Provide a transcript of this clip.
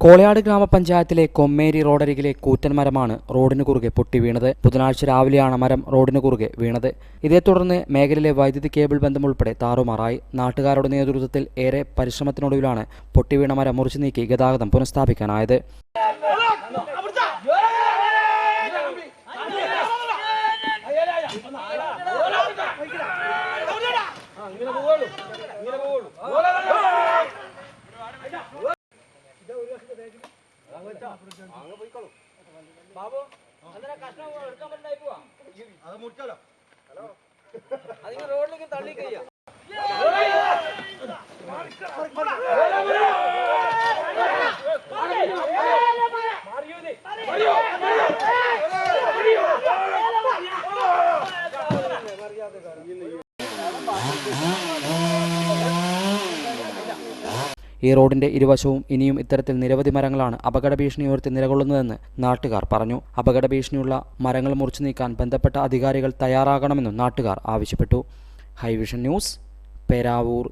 കോളയാട് ഗ്രാമപഞ്ചായത്തിലെ കൊമ്മേരി റോഡരികിലെ കൂറ്റൻ മരമാണ് റോഡിന് കുറുകെ പൊട്ടി വീണത്. ബുധനാഴ്ച രാവിലെയാണ് മരം റോഡിന് കുറുകെ വീണത്. ഇതേ തുടർന്ന് മേഖലയിലെ വൈദ്യുതി കേബിൾ ബന്ധം ഉൾപ്പെടെ താറുമാറായി. നാട്ടുകാരുടെ നേതൃത്വത്തിൽ ഏറെ പരിശ്രമത്തിനൊടുവിലാണ് പൊട്ടിവീണ മരം മുറിച്ചു നീക്കി ഗതാഗതം പുനഃസ്ഥാപിക്കാനായത്. ബാബു അങ്ങനെ കഷ്ണം എടുക്കാൻ പറ്റായി പോവാ അത് മുറിച്ചാലോ. ഹലോ അതിങ്ങനെ റോഡിലേക്ക് തള്ളി കഴിയാ ഈ റോഡിന്റെ ഇരുവശവും ഇനിയും ഇത്തരത്തിൽ നിരവധി മരങ്ങളാണ് അപകട ഭീഷണി ഉയർത്തി നിലകൊള്ളുന്നതെന്ന് നാട്ടുകാർ പറഞ്ഞു. അപകട ഭീഷണിയുള്ള മരങ്ങൾ മുറിച്ചു നീക്കാൻ ബന്ധപ്പെട്ട അധികാരികൾ തയ്യാറാകണമെന്നും നാട്ടുകാർ ആവശ്യപ്പെട്ടു. ഹൈവിഷൻ ന്യൂസ്, പേരാവൂർ.